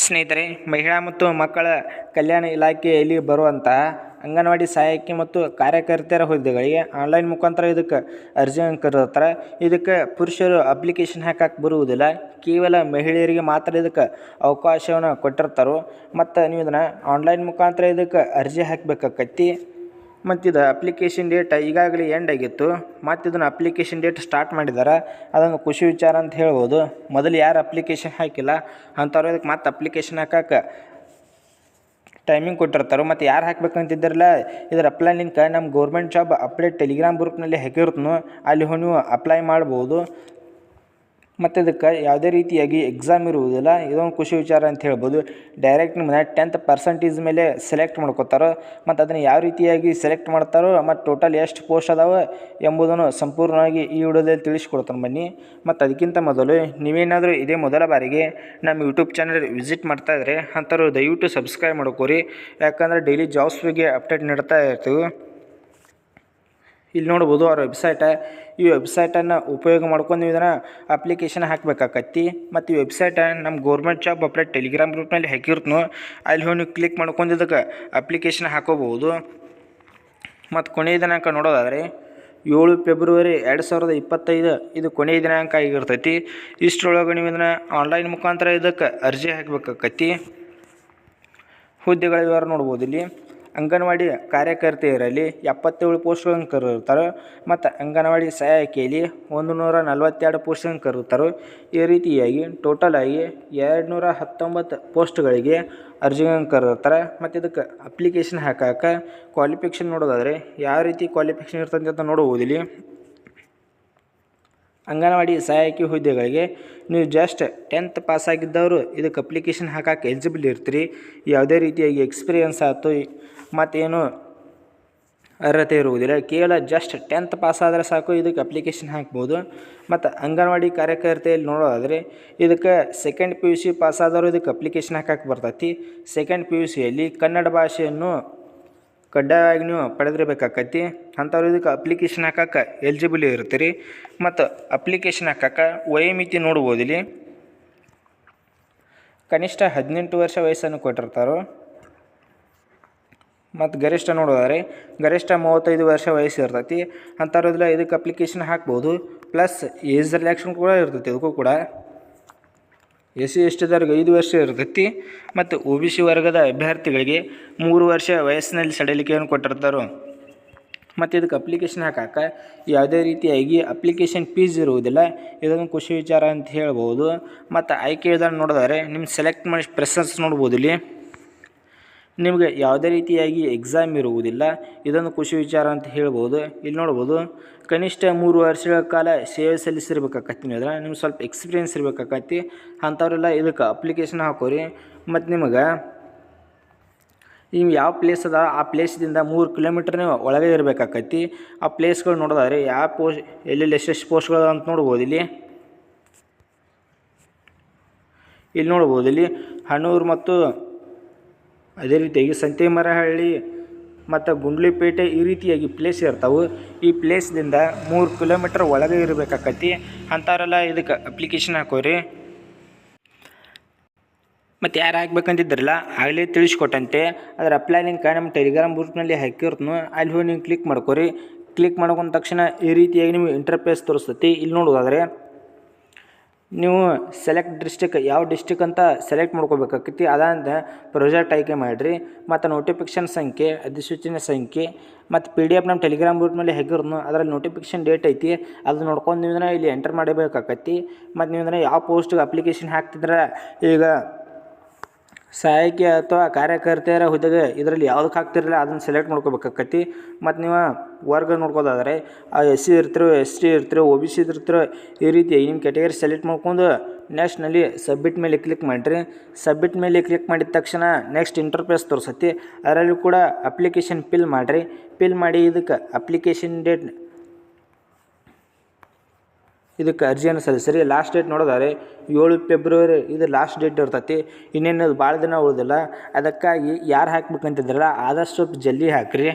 ಸ್ನೇಹಿತರೆ, ಮಹಿಳಾ ಮತ್ತು ಮಕ್ಕಳ ಕಲ್ಯಾಣ ಇಲಾಖೆಯಲ್ಲಿ ಬರುವಂತಹ ಅಂಗನವಾಡಿ ಸಹಾಯಕಿ ಮತ್ತು ಕಾರ್ಯಕರ್ತೆಯರ ಹುದ್ದೆಗಳಿಗೆ ಆನ್ಲೈನ್ ಮುಖಾಂತರ ಇದಕ್ಕೆ ಅರ್ಜಿಯನ್ನು ಕರೆದಿರ್ತಾರೆ. ಇದಕ್ಕೆ ಪುರುಷರು ಅಪ್ಲಿಕೇಶನ್ ಹಾಕಕ್ಕೆ ಬರುವುದಿಲ್ಲ, ಕೇವಲ ಮಹಿಳೆಯರಿಗೆ ಮಾತ್ರ ಇದಕ್ಕೆ ಅವಕಾಶವನ್ನು ಕೊಟ್ಟಿರ್ತಾರೆ. ಮತ್ತು ನೀವು ಇದನ್ನು ಆನ್ಲೈನ್ ಮುಖಾಂತರ ಇದಕ್ಕೆ ಅರ್ಜಿ ಹಾಕಬೇಕಾಕೈತಿ. ಮತ್ತು ಇದು ಅಪ್ಲಿಕೇಶನ್ ಡೇಟ್ ಈಗಾಗಲೇ ಎಂಡ್ ಆಗಿತ್ತು. ಮತ್ತು ಇದನ್ನು ಅಪ್ಲಿಕೇಶನ್ ಡೇಟ್ ಸ್ಟಾರ್ಟ್ ಮಾಡಿದ್ದಾರೆ. ಅದೊಂದು ಖುಷಿ ವಿಚಾರ ಅಂತ ಹೇಳ್ಬೋದು. ಮೊದಲು ಯಾರು ಅಪ್ಲಿಕೇಶನ್ ಹಾಕಿಲ್ಲ ಅಂಥವ್ರು ಇದಕ್ಕೆ ಮತ್ತೆ ಅಪ್ಲಿಕೇಶನ್ ಹಾಕಕ್ಕೆ ಟೈಮಿಂಗ್ ಕೊಟ್ಟಿರ್ತಾರೆ. ಮತ್ತು ಯಾರು ಹಾಕ್ಬೇಕಂತಿದ್ದಾರಲ್ಲ, ಇದರ ಅಪ್ಲೈ ಲಿಂಕ್ ನಮ್ಮ ಗೌರ್ಮೆಂಟ್ ಜಾಬ್ ಅಪ್ಡೇಟ್ ಟೆಲಿಗ್ರಾಮ್ ಗ್ರೂಪ್ನಲ್ಲಿ ಹಾಕಿರ್ತನು, ಅಲ್ಲಿ ನೀವು ಅಪ್ಲೈ ಮಾಡ್ಬೋದು. ಮತ್ತು ಇದಕ್ಕೆ ಯಾವುದೇ ರೀತಿಯಾಗಿ ಎಕ್ಸಾಮ್ ಇರುವುದಿಲ್ಲ. ಇದೊಂದು ಖುಷಿ ವಿಚಾರ ಅಂತ ಹೇಳ್ಬೋದು. ಡೈರೆಕ್ಟ್ ನಿಮ್ಮನ್ನ 10% ಮೇಲೆ ಸೆಲೆಕ್ಟ್ ಮಾಡ್ಕೋತಾರೆ. ಮತ್ತು ಅದನ್ನು ಯಾವ ರೀತಿಯಾಗಿ ಸೆಲೆಕ್ಟ್ ಮಾಡ್ತಾರೋ ಮತ್ತು ಟೋಟಲ್ ಎಷ್ಟು ಪೋಸ್ಟ್ ಅದಾವೆ ಎಂಬುದನ್ನು ಸಂಪೂರ್ಣವಾಗಿ ಈ ವಿಡಿಯೋದಲ್ಲಿ ತಿಳಿಸ್ಕೊಡ್ತಾನೆ ಬನ್ನಿ. ಮತ್ತು ಅದಕ್ಕಿಂತ ಮೊದಲು ನೀವೇನಾದರೂ ಇದೇ ಮೊದಲ ಬಾರಿಗೆ ನಮ್ಮ ಯೂಟ್ಯೂಬ್ ಚಾನಲ್ ವಿಸಿಟ್ ಮಾಡ್ತಾಯಿದ್ರೆ ಅಂಥವ್ರು ದಯವಿಟ್ಟು ಸಬ್ಸ್ಕ್ರೈಬ್ ಮಾಡ್ಕೋರಿ. ಯಾಕಂದರೆ ಡೈಲಿ ಜಾಬ್ಸ್ ಬಗ್ಗೆ ಅಪ್ಡೇಟ್ ನೀಡ್ತಾ ಇರ್ತೀವಿ. ಇಲ್ಲಿ ನೋಡ್ಬೋದು ಅವ್ರ ವೆಬ್ಸೈಟ. ಈ ವೆಬ್ಸೈಟನ್ನು ಉಪಯೋಗ ಮಾಡ್ಕೊಂಡು ನೀವು ಇದನ್ನು ಅಪ್ಲಿಕೇಶನ್ ಹಾಕಬೇಕಾಕತ್ತಿ. ಮತ್ತು ಈ ವೆಬ್ಸೈಟ ನಮ್ಮ ಗೌರ್ಮೆಂಟ್ ಜಾಬ್ ಅಪ್ಡೇಟ್ ಟೆಲಿಗ್ರಾಮ್ ಗ್ರೂಪ್ನಲ್ಲಿ ಹಾಕಿರ್ತನು, ಅಲ್ಲಿ ಹೋಗಿ ನೀವು ಕ್ಲಿಕ್ ಮಾಡ್ಕೊಂಡು ಇದಕ್ಕೆ ಅಪ್ಲಿಕೇಶನ್ ಹಾಕೋಬೋದು. ಮತ್ತು ಕೊನೆಯ ದಿನಾಂಕ ನೋಡೋದಾದರೆ 7 ಫೆಬ್ರವರಿ 2025 ಇದು ಕೊನೆಯ ದಿನಾಂಕ ಆಗಿರ್ತೈತಿ. ಇಷ್ಟರೊಳಗೆ ನೀವು ಇದನ್ನು ಆನ್ಲೈನ್ ಮುಖಾಂತರ ಇದಕ್ಕೆ ಅರ್ಜಿ ಹಾಕಬೇಕಾಕತ್ತಿ. ಹುದ್ದೆಗಳ ವಿವರ ನೋಡ್ಬೋದು. ಇಲ್ಲಿ ಅಂಗನವಾಡಿ ಕಾರ್ಯಕರ್ತೆಯರಲ್ಲಿ 77 ಪೋಸ್ಟ್ಗಳನ್ನು ಕರೆದಿರ್ತಾರೆ. ಮತ್ತು ಅಂಗನವಾಡಿ ಸಹಾಯಕಿಯಲ್ಲಿ 142 ಪೋಸ್ಟ್ಗಳನ್ನು ಕರೆದಿರ್ತಾರೆ. ಈ ರೀತಿಯಾಗಿ ಟೋಟಲ್ ಆಗಿ 219 ಪೋಸ್ಟ್ಗಳಿಗೆ ಅರ್ಜಿಗಳನ್ನು ಕರೆದಿರ್ತಾರೆ. ಮತ್ತು ಇದಕ್ಕೆ ಅಪ್ಲಿಕೇಶನ್ ಹಾಕಕ್ಕೆ ಕ್ವಾಲಿಫಿಕೇಷನ್ ನೋಡೋದಾದರೆ ಯಾವ ರೀತಿ ಕ್ವಾಲಿಫಿಕೇಷನ್ ಇರ್ತದೆ ಅಂತ ನೋಡ್ಬೋದು. ಇಲ್ಲಿ ಅಂಗನವಾಡಿ ಸಹಾಯಕಿ ಹುದ್ದೆಗಳಿಗೆ ನೀವು ಜಸ್ಟ್ 10th ಪಾಸ್ ಆಗಿದ್ದವರು ಇದಕ್ಕೆ ಅಪ್ಲಿಕೇಶನ್ ಹಾಕಕ್ಕೆ ಎಲಿಜಿಬಲ್ ಇರ್ತೀರಿ. ಯಾವುದೇ ರೀತಿಯಾಗಿ ಎಕ್ಸ್ಪೀರಿಯನ್ಸ್ ಆಯ್ತು ಮತ್ತೇನು ಅರ್ಹತೆ ಇರುವುದಿಲ್ಲ. ಕೇವಲ ಜಸ್ಟ್ 10th ಪಾಸ್ ಆದರೆ ಸಾಕು ಇದಕ್ಕೆ ಅಪ್ಲಿಕೇಶನ್ ಹಾಕ್ಬೋದು. ಮತ್ತು ಅಂಗನವಾಡಿ ಕಾರ್ಯಕರ್ತೆಯಲ್ಲಿ ನೋಡೋದಾದರೆ ಇದಕ್ಕೆ 2nd PUC ಪಾಸ್ ಆದವರು ಇದಕ್ಕೆ ಅಪ್ಲಿಕೇಶನ್ ಹಾಕಕ್ಕೆ ಬರ್ತೈತಿ. 2nd PUCಯಲ್ಲಿ ಕನ್ನಡ ಭಾಷೆಯನ್ನು ಕಡ್ಡಾಯವಾಗಿ ನೀವು ಪಡೆದಿರಬೇಕಾಕೈತಿ. ಅಂಥವ್ರು ಇದಕ್ಕೆ ಅಪ್ಲಿಕೇಶನ್ ಹಾಕಕ್ಕೆ ಎಲಿಜಿಬಲ್ ಇರ್ತೀರಿ. ಮತ್ತು ಅಪ್ಲಿಕೇಶನ್ ಹಾಕಕ್ಕೆ ವಯೋಮಿತಿ ನೋಡ್ಬೋದು. ಇಲ್ಲಿ ಕನಿಷ್ಠ 18 ವರ್ಷ ವಯಸ್ಸನ್ನು ಕೊಟ್ಟಿರ್ತಾರೆ. ಮತ್ತು ಗರಿಷ್ಠ ನೋಡೋದಾದರೆ ಗರಿಷ್ಠ 35 ವರ್ಷ ವಯಸ್ಸು ಇರ್ತೈತಿ. ಅಂಥವ್ರದ್ದೆಲ್ಲ ಇದಕ್ಕೆ ಅಪ್ಲಿಕೇಶನ್ ಹಾಕ್ಬೋದು. ಪ್ಲಸ್ ಏಜ್ ರಿಲ್ಯಾಕ್ಷನ್ ಕೂಡ ಇರ್ತೈತಿ. ಇದಕ್ಕೂ ಕೂಡ SC STದವ್ರಿಗೆ 5 ವರ್ಷ ಇರ್ತೈತಿ. ಮತ್ತು OBC ವರ್ಗದ ಅಭ್ಯರ್ಥಿಗಳಿಗೆ 3 ವರ್ಷ ವಯಸ್ಸಿನಲ್ಲಿ ಸಡಿಲಿಕೆಯನ್ನು ಕೊಟ್ಟಿರ್ತಾರೆ. ಮತ್ತು ಇದಕ್ಕೆ ಅಪ್ಲಿಕೇಶನ್ ಹಾಕಕ್ಕೆ ಯಾವುದೇ ರೀತಿಯಾಗಿ ಅಪ್ಲಿಕೇಶನ್ ಫೀಸ್ ಇರುವುದಿಲ್ಲ. ಇದೊಂದು ಖುಷಿ ವಿಚಾರ ಅಂತ ಹೇಳ್ಬೋದು. ಮತ್ತು ಆಯ್ಕೆ ವಿಧಾನ ನೋಡಿದರೆ ನಿಮ್ಮ ಸೆಲೆಕ್ಟ್ ಮಾಡಿ ಪ್ರೆಸೆನ್ಸ್ ನೋಡ್ಬೋದು. ಇಲ್ಲಿ ನಿಮಗೆ ಯಾವುದೇ ರೀತಿಯಾಗಿ ಎಕ್ಸಾಮ್ ಇರುವುದಿಲ್ಲ. ಇದೊಂದು ಖುಷಿ ವಿಚಾರ ಅಂತ ಹೇಳ್ಬೋದು. ಇಲ್ಲಿ ನೋಡ್ಬೋದು ಕನಿಷ್ಠ 3 ವರ್ಷಗಳ ಕಾಲ ಸೇವೆ ಸಲ್ಲಿಸಿರ್ಬೇಕಾಕತ್ತಿ. ನೀವು ನಿಮ್ಗೆ ಸ್ವಲ್ಪ ಎಕ್ಸ್ಪೀರಿಯೆನ್ಸ್ ಇರಬೇಕಾಕತ್ತಿ. ಅಂಥವ್ರೆಲ್ಲ ಇದಕ್ಕೆ ಅಪ್ಲಿಕೇಶನ್ ಹಾಕೋರಿ. ಮತ್ತು ನಿಮಗೆ ನೀವು ಯಾವ ಪ್ಲೇಸ್ ಅದ ಆ ಪ್ಲೇಸ್ದಿಂದ 3 ಕಿಲೋಮೀಟ್ರ್ ನೀವು ಒಳಗೆ ಇರಬೇಕಾಕತ್ತಿ. ಆ ಪ್ಲೇಸ್ಗಳು ನೋಡೋದಾದ್ರೆ ಯಾವ ಪೋಸ್ಟ್ ಎಲ್ಲೆಲ್ಲಿ ಎಷ್ಟೆಷ್ಟು ಪೋಸ್ಟ್ಗಳು ಅಂತ ನೋಡ್ಬೋದು. ಇಲ್ಲಿ ನೋಡ್ಬೋದು. ಇಲ್ಲಿ ಹನೂರು ಮತ್ತು ಅದೇ ರೀತಿಯಾಗಿ ಸಂತೇಮರಹಳ್ಳಿ ಮತ್ತು ಗುಂಡ್ಲಿಪೇಟೆ ಈ ರೀತಿಯಾಗಿ ಪ್ಲೇಸ್ ಇರ್ತಾವೆ. ಈ ಪ್ಲೇಸ್ದಿಂದ 3 ಕಿಲೋಮೀಟ್ರ್ ಒಳಗೆ ಇರಬೇಕಾಕತ್ತಿ. ಅಂಥವರೆಲ್ಲ ಇದಕ್ಕೆ ಅಪ್ಲಿಕೇಶನ್ ಹಾಕೋರಿ. ಮತ್ತು ಯಾರು ಹಾಕ್ಬೇಕಂತಿದ್ರಲ್ಲ ಆಗಲೇ ತಿಳಿಸ್ಕೊಟ್ಟಂತೆ ಅದರ ಅಪ್ಲೈ ಲಿಂಕ್ ನಮ್ಮ ಟೆಲಿಗ್ರಾಮ್ ಗ್ರೂಪ್ನಲ್ಲಿ ಹಾಕಿರ್ತನು, ಅಲ್ಲಿ ಹೋಗಿ ನೀವು ಕ್ಲಿಕ್ ಮಾಡ್ಕೊರಿ. ಕ್ಲಿಕ್ ಮಾಡ್ಕೊಂಡ ತಕ್ಷಣ ಈ ರೀತಿಯಾಗಿ ನೀವು ಇಂಟರ್ಫೇಸ್ ತೋರಿಸ್ತೈತಿ. ಇಲ್ಲಿ ನೋಡೋದಾದರೆ ನೀವು ಸೆಲೆಕ್ಟ್ ಡಿಸ್ಟಿಕ್ ಯಾವ ಡಿಸ್ಟಿಕ್ ಅಂತ ಸೆಲೆಕ್ಟ್ ಮಾಡ್ಕೋಬೇಕಾಕೈತಿ. ಅದಂತ ಪ್ರಾಜೆಕ್ಟ್ ಆಯ್ಕೆ ಮಾಡಿರಿ. ಮತ್ತು ನೋಟಿಫಿಕೇಷನ್ ಸಂಖ್ಯೆ, ಅಧಿಸೂಚನೆ ಸಂಖ್ಯೆ ಮತ್ತು PDF ನಮ್ಮ ಟೆಲಿಗ್ರಾಮ್ ಗ್ರೂಪ್ ಮೇಲೆ ಹಾಕಿರ್ನು, ಅದರಲ್ಲಿ ನೋಟಿಫಿಕೇಷನ್ ಡೇಟ್ ಐತಿ. ಅದು ನೋಡ್ಕೊಂಡು ನೀವು ಇದನ್ನು ಇಲ್ಲಿ ಎಂಟರ್ ಮಾಡಬೇಕಾಕೈತಿ. ಮತ್ತು ನೀವು ಇದನ್ನು ಯಾವ ಪೋಸ್ಟ್ಗೆ ಅಪ್ಲಿಕೇಶನ್ ಹಾಕ್ತಿದ್ರೆ ಈಗ ಸಹಾಯಕಿ ಅಥವಾ ಕಾರ್ಯಕರ್ತೆಯರ ಹುದ್ದೆಗೆ ಇದರಲ್ಲಿ ಯಾವುದಕ್ಕೆ ಹಾಕ್ತಿರಲ್ಲ ಅದನ್ನು ಸೆಲೆಕ್ಟ್ ಮಾಡ್ಕೋಬೇಕಾಕೈತಿ. ಮತ್ತು ನೀವು ವರ್ಗ ನೋಡ್ಕೋದಾದರೆ SC ಇರ್ತಿರೋ, ST ಇರ್ತಿರೋ, OBC ಇರ್ತಿರೋ ಈ ರೀತಿ ನಿಮ್ಮ ಕ್ಯಾಟಗರಿ ಸೆಲೆಕ್ಟ್ ಮಾಡ್ಕೊಂಡು ನೆಕ್ಸ್ಟ್ನಲ್ಲಿ ಸಬ್ಮಿಟ್ ಮೇಲೆ ಕ್ಲಿಕ್ ಮಾಡಿರಿ. ಸಬ್ಮಿಟ್ ಮೇಲೆ ಕ್ಲಿಕ್ ಮಾಡಿದ ತಕ್ಷಣ ನೆಕ್ಸ್ಟ್ ಇಂಟರ್ಫೇಸ್ ತೋರಿಸತಿ. ಅದರಲ್ಲಿ ಕೂಡ ಅಪ್ಲಿಕೇಶನ್ ಫಿಲ್ ಮಾಡಿರಿ. ಫಿಲ್ ಮಾಡಿ ಇದಕ್ಕೆ ಅಪ್ಲಿಕೇಶನ್ ಡೇಟ್ ಇದಕ್ಕೆ ಅರ್ಜಿಯನ್ನು ಸಲ್ಲಿಸಿರಿ. ಲಾಸ್ಟ್ ಡೇಟ್ ನೋಡೋದಾದ್ರೆ 7 ಫೆಬ್ರವರಿ ಇದು ಲಾಸ್ಟ್ ಡೇಟ್ ಇರ್ತೈತಿ. ಇನ್ನೇನು ಭಾಳ ದಿನ ಉಳಿದಿಲ್ಲ. ಅದಕ್ಕಾಗಿ ಯಾರು ಹಾಕ್ಬೇಕಂತಿದ್ರಲ್ಲ ಆದಷ್ಟು ಸ್ವಲ್ಪ ಜಲ್ದಿ ಹಾಕಿರಿ.